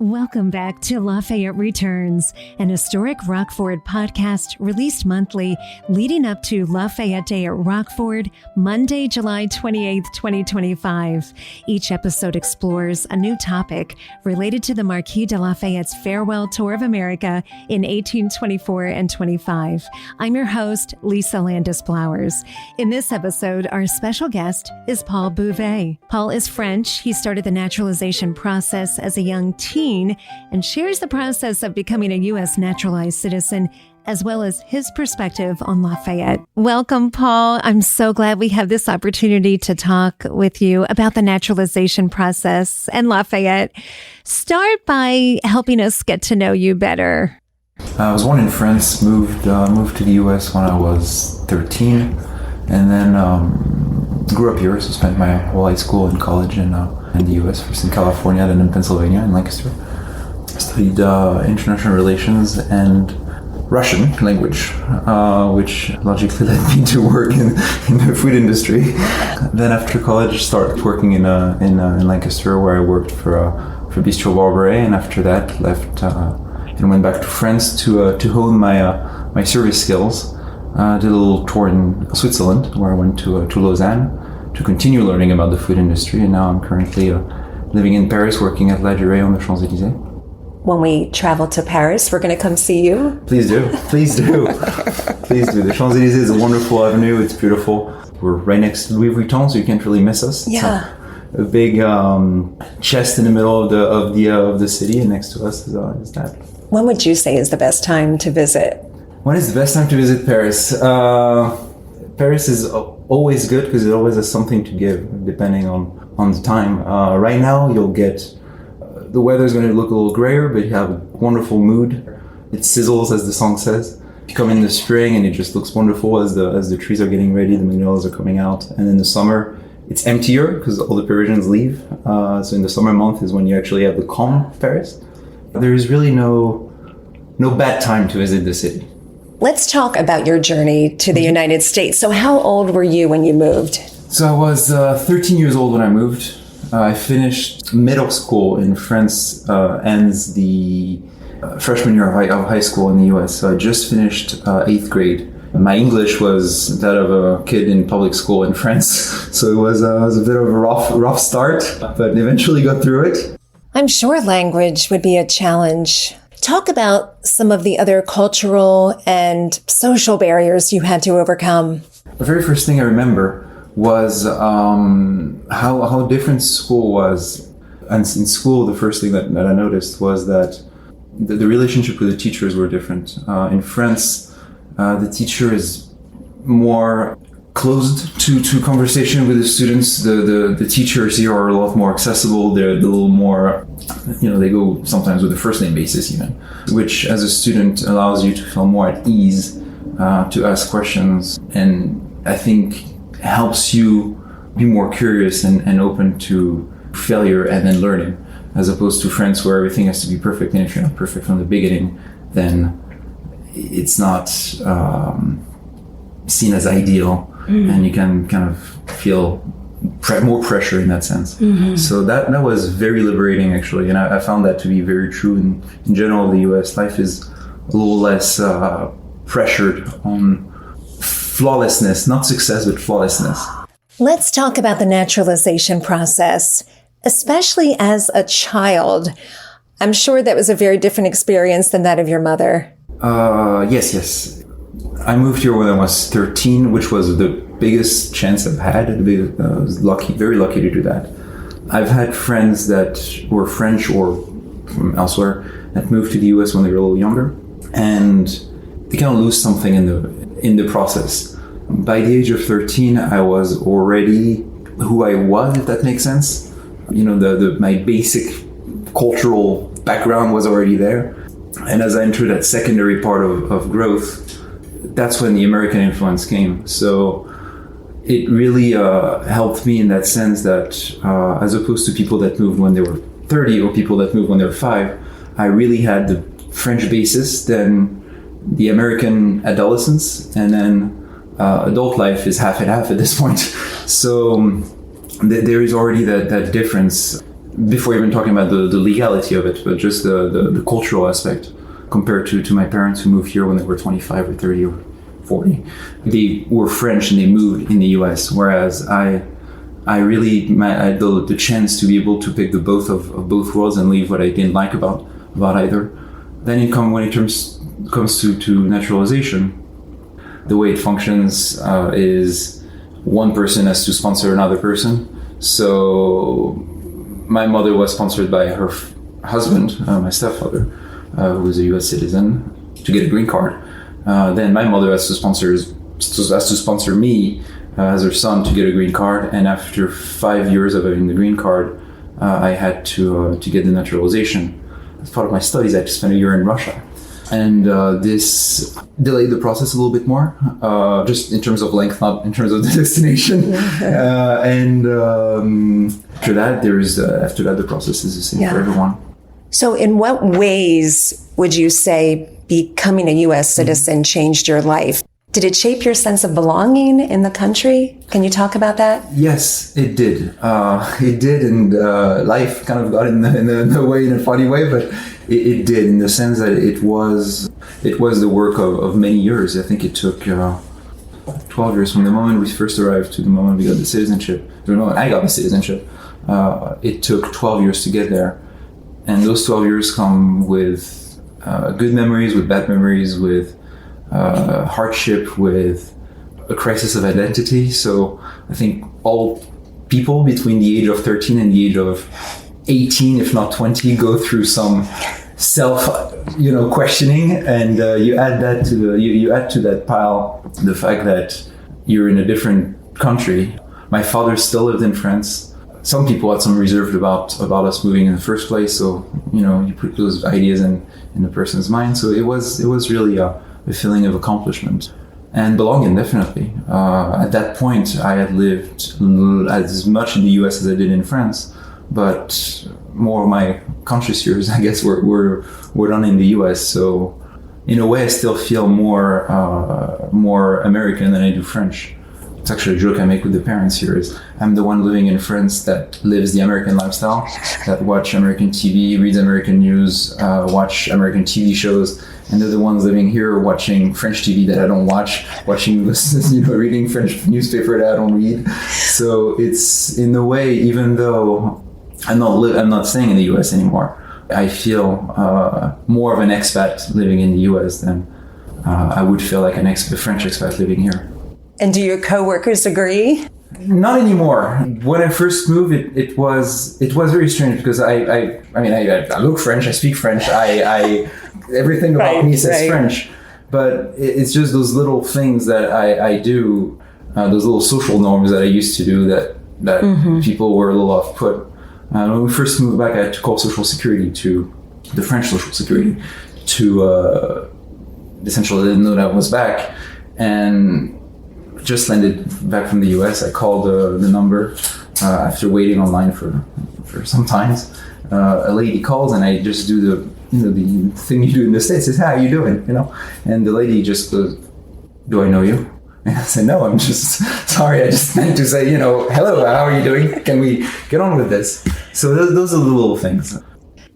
Welcome back to Lafayette Returns, an historic Rockford podcast released monthly leading up to Lafayette Day at Rockford, Monday, July 28th, 2025. Each episode explores a new topic related to the Marquis de Lafayette's farewell tour of America in 1824 and 25. I'm your host, Lisa Landis-Blowers. In this episode, our special guest is Paul Bouvet. Paul is French. He started the naturalization process as a young teen and shares the process of becoming a US naturalized citizen, as well as his perspective on Lafayette. Welcome, Paul. I'm so glad we have this opportunity to talk with you about the naturalization process and Lafayette. Start by helping us get to know you better. I was born in France, moved to the US when I was 13, and then grew up here, so spent my whole high school and college in the US, first in California, then in Pennsylvania, in Lancaster. Studied international relations and Russian language, which logically led me to work in the food industry. Then after college, started working in Lancaster, where I worked for Bistro Bouvet, and after that left and went back to France to hone my service skills. Did a little tour in Switzerland, where I went to Lausanne to continue learning about the food industry, and now I'm currently living in Paris, working at La Durée on the Champs-Élysées. When we travel to Paris, we're going to come see you. Please do. Please do. Please do. The Champs-Élysées is a wonderful avenue. It's beautiful. We're right next to Louis Vuitton, so you can't really miss us. Yeah. It's a big chest in the middle of the city, and next to us is that. When would you say is the best time to visit? When is the best time to visit Paris? Paris is always good because it always has something to give, depending on the time. Right now, you'll get the weather is going to look a little grayer, but you have a wonderful mood. It sizzles, as the song says. You come in the spring, and it just looks wonderful as the trees are getting ready, the magnolias are coming out, and in the summer, it's emptier because all the Parisians leave. So in the summer month is when you actually have the calm of Paris. There is really no bad time to visit the city. Let's talk about your journey to the United States. So how old were you when you moved? So I was 13 years old when I moved. I finished middle school in France, ends the freshman year of high school in the US. So I just finished 8th grade. My English was that of a kid in public school in France. So it was a bit of a rough start, but eventually got through it. I'm sure language would be a challenge. Talk about some of the other cultural and social barriers you had to overcome. The very first thing I remember was how different school was. And in school, the first thing that I noticed was that the relationship with the teachers were different. In France, the teacher is more closed to conversation with the students. The teachers here are a lot more accessible. They're a little more, they go sometimes with a first name basis even, which as a student allows you to feel more at ease, to ask questions, and I think helps you be more curious and open to failure and then learning, as opposed to France where everything has to be perfect, and if you're not perfect from the beginning, then it's not seen as ideal, and you can kind of feel more pressure in that sense. Mm-hmm. So that was very liberating, actually, and I found that to be very true. In general, the US life is a little less pressured on flawlessness, not success, but flawlessness. Let's talk about the naturalization process, especially as a child. I'm sure that was a very different experience than that of your mother. Yes. I moved here when I was 13, which was the biggest chance I've had. I was very lucky to do that. I've had friends that were French or from elsewhere that moved to the US when they were a little younger, and they kind of lose something in the process. By the age of 13, I was already who I was, if that makes sense. My basic cultural background was already there. And as I entered that secondary part of growth, that's when the American influence came. So it really helped me in that sense that as opposed to people that moved when they were 30 or people that moved when they were 5, I really had the French basis, then the American adolescence, and then adult life is half and half at this point. So there is already that difference. before even talking about the legality of it, but just the cultural aspect compared to my parents who moved here when they were 25 or 30 or 40. They were French and they moved in the US, whereas I had the chance to be able to pick the both of both worlds and leave what I didn't like about either. Then when it comes to naturalization, the way it functions is one person has to sponsor another person. So my mother was sponsored by her husband, my stepfather, who was a US citizen, to get a green card. Then my mother has to sponsor me as her son to get a green card. And after 5 years of having the green card, I had to get the naturalization. As part of my studies, I had to spend a year in Russia. And this delayed the process a little bit more, just in terms of length, not in terms of the destination. After that, the process is the same for everyone. So in what ways would you say becoming a U.S. citizen changed your life? Did it shape your sense of belonging in the country? Can you talk about that? Yes, it did. It did, and life kind of got in the way in a funny way, but it did, in the sense that it was the work of many years. I think it took 12 years from the moment we first arrived to the moment we got the citizenship. The moment I got the citizenship, it took 12 years to get there. And those 12 years come with good memories, with bad memories, with hardship, with a crisis of identity. So I think all people between the age of 13 and the age of 18, if not 20, go through some questioning, and you add to that pile the fact that you're in a different country. My father still lived in France. Some people had some reserve about us moving in the first place, so you put those ideas in the person's mind. So it was really a feeling of accomplishment and belonging, definitely. At that point, I had lived as much in the US as I did in France, but more of my conscious years, I guess, were done in the US. So in a way, I still feel more American than I do French. It's actually a joke I make with the parents here, is I'm the one living in France that lives the American lifestyle, that watch American TV, reads American news, watch American TV shows, and they're the ones living here watching French TV that I don't watch, reading French newspaper that I don't read. So it's, in a way, even though I'm not staying in the US anymore, I feel more of an expat living in the US than I would feel like a French expat living here. And do your coworkers agree? Not anymore. When I first moved, it was very strange, because I look French, I speak French, I everything about me says French, but it's just those little things that I do, those little social norms that I used to do that people were a little off put. When we first moved back, I had to call Social Security, to the French Social Security, to essentially let them know that I was back. And just landed back from the US, I called the number after waiting online for some time. A lady calls, and I just do the thing you do in the States, is, "How you doing?" And the lady just goes, "Do I know you?" And I said, "No, I'm just sorry. I just meant to say, hello, how are you doing? Can we get on with this?" So those are the little things.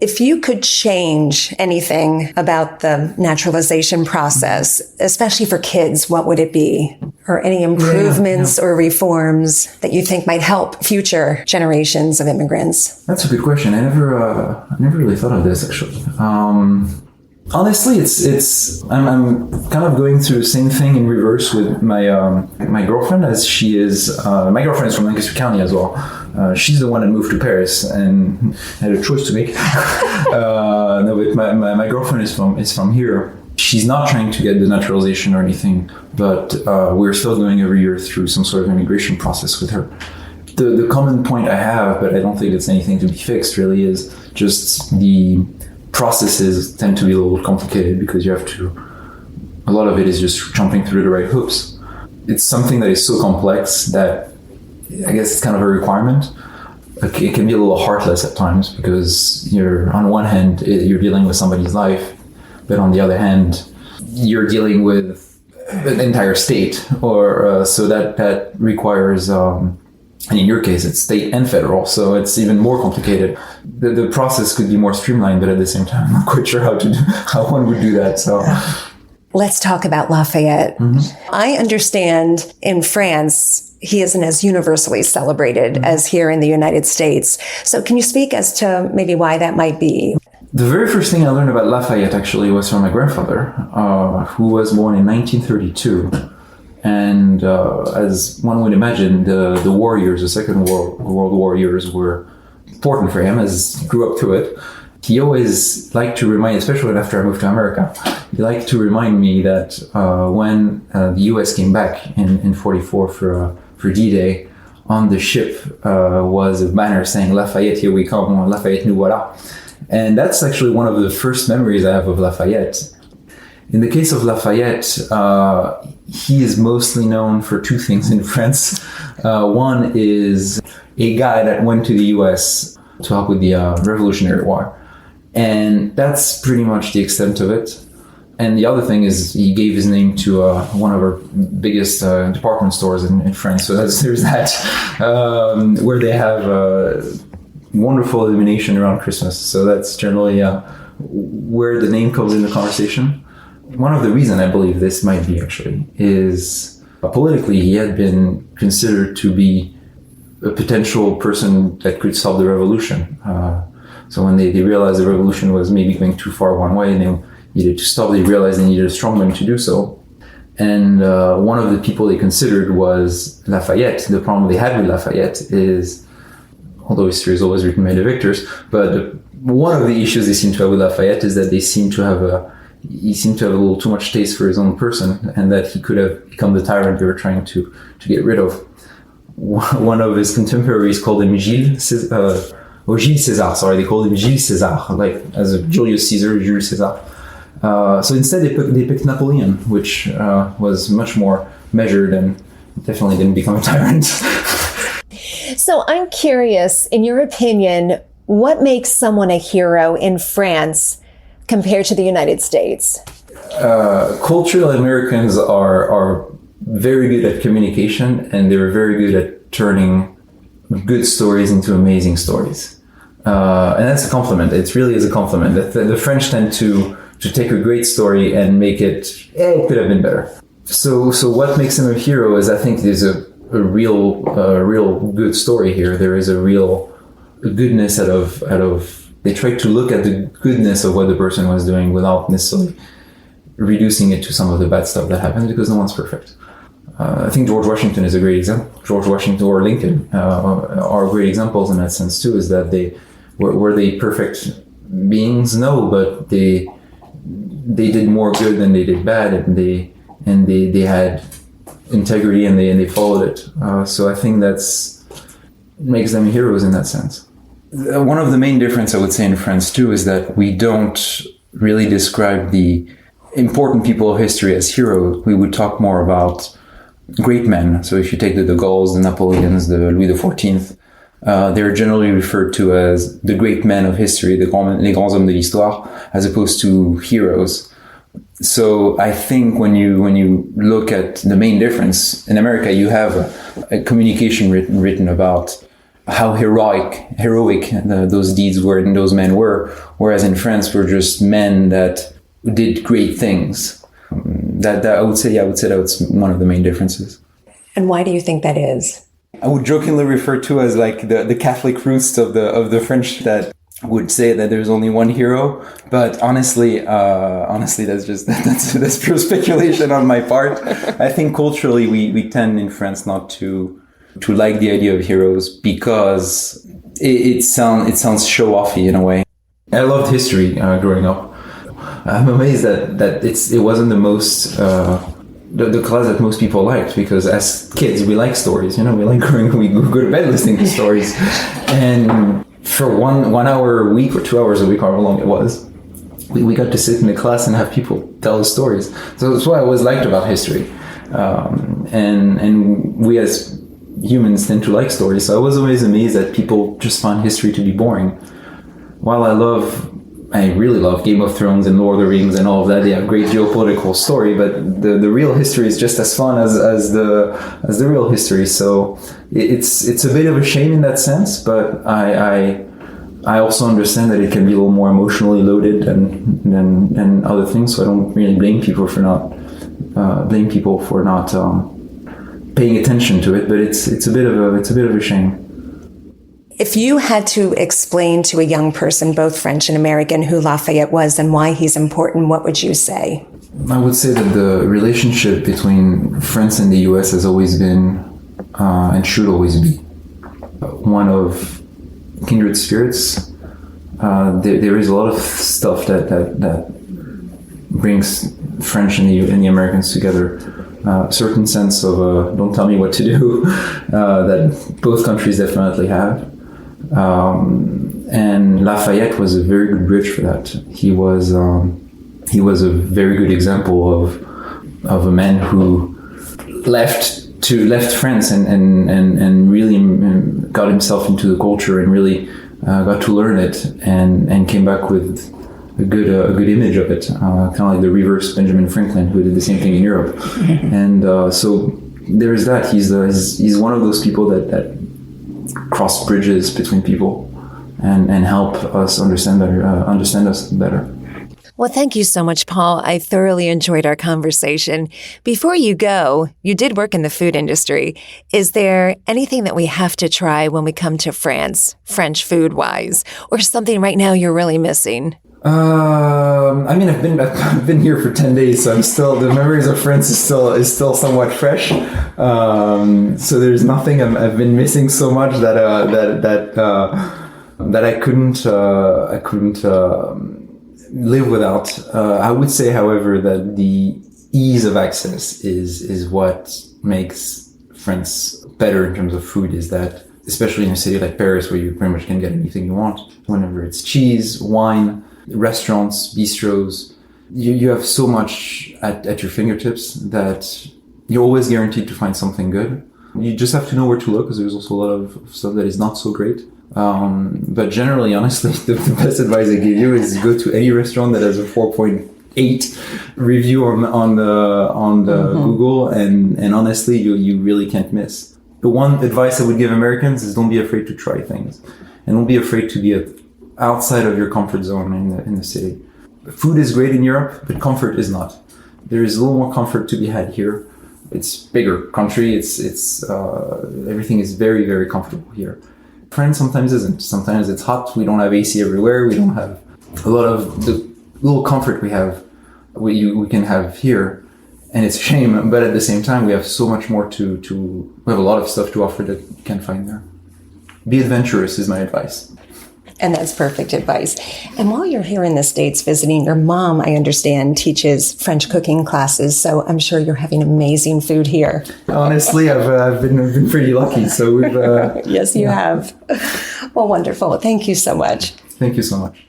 If you could change anything about the naturalization process, especially for kids, what would it be? Or any improvements or reforms that you think might help future generations of immigrants? That's a good question. I never really thought of this, actually. Honestly, I'm kind of going through the same thing in reverse with my girlfriend, as she is. My girlfriend is from Lancaster County as well. She's the one that moved to Paris and had a choice to make. No, but my girlfriend is from here. She's not trying to get the naturalization or anything, but we're still going every year through some sort of immigration process with her. The common point I have, but I don't think it's anything to be fixed really, is just the processes tend to be a little complicated, because a lot of it is just jumping through the right hoops. It's something that is so complex that I guess it's kind of a requirement. It can be a little heartless at times, because on one hand, you're dealing with somebody's life, but on the other hand, you're dealing with an entire state, or so that requires And in your case, it's state and federal, so it's even more complicated. The process could be more streamlined, but at the same time, I'm not quite sure how one would do that. So, let's talk about Lafayette. I understand in France, he isn't as universally celebrated as here in the United States. So can you speak as to maybe why that might be? The very first thing I learned about Lafayette actually was from my grandfather, who was born in 1932. And as one would imagine, the war years, the Second World War years, were important for him as he grew up through it. He always liked to remind, especially after I moved to America, he liked to remind me that when the US came back in 44 for D-Day, on the ship was a banner saying, "Lafayette, here we come, Lafayette, nous voilà." And that's actually one of the first memories I have of Lafayette. In the case of Lafayette, he is mostly known for two things in France. One is a guy that went to the US to help with the Revolutionary War. And that's pretty much the extent of it. And the other thing is he gave his name to one of our biggest department stores in France. So there's that, where they have wonderful illumination around Christmas. So that's generally where the name comes in the conversation. One of the reasons I believe this might be actually is politically he had been considered to be a potential person that could stop the revolution. So when they realized the revolution was maybe going too far one way and they needed to stop, they realized they needed a strong man to do so. And one of the people they considered was Lafayette. The problem they had with Lafayette is, although history is always written by the victors, but one of the issues they seem to have with Lafayette is that he seemed to have a little too much taste for his own person, and that he could have become the tyrant they were trying to get rid of. One of his contemporaries called him Gilles César, sorry, they called him Gilles César, like as a Julius Caesar, Jules César. So instead they picked Napoleon, which was much more measured and definitely didn't become a tyrant. So I'm curious, in your opinion, what makes someone a hero in France compared to the United States? Cultural Americans are very good at communication, and they're very good at turning good stories into amazing stories. And that's a compliment. It really is a compliment. The French tend to take a great story and make it could have been better. So what makes him a hero is, I think there's a real good story here. There is a real goodness out of they tried to look at the goodness of what the person was doing without necessarily reducing it to some of the bad stuff that happens, because no one's perfect. I think George Washington is a great example. George Washington or Lincoln are great examples in that sense too, is that were they perfect beings? No, but they did more good than they did bad, and they had integrity and they followed it. So I think that's makes them heroes in that sense. One of the main differences I would say in France too is that we don't really describe the important people of history as heroes. We would talk more about great men. So if you take the De Gaulles, the Napoleons, the Louis XIV, they're generally referred to as the great men of history, les grands hommes de l'histoire, as opposed to heroes. So I think when you look at the main difference, in America you have a communication written about how heroic those deeds were and those men were, whereas in France we're just men that did great things. That I would say that's one of the main differences. And why do you think that is? I would jokingly refer to as like the Catholic roots of the French that would say that there's only one hero, but honestly that's pure speculation on my part. I think culturally we tend in France not to like the idea of heroes because it sounds show-offy in a way. I loved history growing up. I'm amazed that it wasn't the most the class that most people liked, because as kids we like stories, we go to bed listening to stories, and for one hour a week or 2 hours a week, however long it was, we got to sit in the class and have people tell us stories. So that's what I always liked about history, and we as humans tend to like stories. So I was always amazed that people just found history to be boring. While I love I really love Game of Thrones and Lord of the Rings and all of that. They have great geopolitical story, but the real history is just as fun as the real history. So it's a bit of a shame in that sense, but I also understand that it can be a little more emotionally loaded than other things. So I don't really blame people for not paying attention to it. But it's a bit of a shame. If you had to explain to a young person, both French and American, who Lafayette was and why he's important, what would you say? I would say that the relationship between France and the US has always been, and should always be, one of kindred spirits. There is a lot of stuff that brings French and the Americans together. Certain sense of don't tell me what to do that both countries definitely have. And Lafayette was a very good bridge for that. He was a very good example of a man who left France and really got himself into the culture and really got to learn it and came back with a good image of it, kind of like the reverse Benjamin Franklin, who did the same thing in Europe. And so there's that. He's one of those people that cross bridges between people and help us understand us better. Well, thank you so much, Paul. I thoroughly enjoyed our conversation. Before you go, you did work in the food industry. Is there anything that we have to try when we come to France, French food-wise, or something right now you're really missing? I mean, I've been here for 10 days, so the memories of France is still somewhat fresh. So there's nothing I've been missing so much that I couldn't live without. I would say, however, that the ease of access is what makes France better in terms of food. Is that, especially in a city like Paris, where you pretty much can get anything you want, whenever it's cheese, wine, restaurants, bistros, you have so much at your fingertips that you're always guaranteed to find something good. You just have to know where to look, because there's also a lot of stuff that is not so great. But generally, honestly, the best advice I give you is go to any restaurant that has a 4.8 review on the Google, and honestly, you really can't miss. The one advice I would give Americans is don't be afraid to try things, and don't be afraid to be outside of your comfort zone in the city. Food is great in Europe, but comfort is not. There is a little more comfort to be had here. It's bigger country. It's everything is very, very comfortable here. France sometimes isn't. Sometimes it's hot. We don't have AC everywhere. We don't have a lot of the little comfort we can have here, and it's a shame. But at the same time, we have so much more we have a lot of stuff to offer that you can't find there. Be adventurous is my advice. And that's perfect advice. And while you're here in the States visiting, your mom, I understand, teaches French cooking classes. So I'm sure you're having amazing food here. Honestly, I've been pretty lucky. So we've yes, you have. Well, wonderful. Thank you so much. Thank you so much.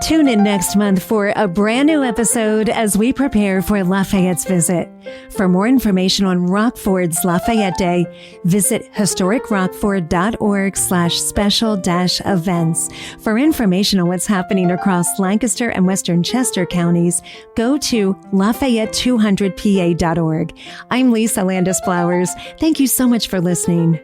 Tune in next month for a brand new episode as we prepare for Lafayette's visit. For more information on Rockford's Lafayette Day, visit historicrockford.org/special-events. For information on what's happening across Lancaster and Western Chester counties, go to Lafayette200pa.org. I'm Lisa Landis Flowers. Thank you so much for listening.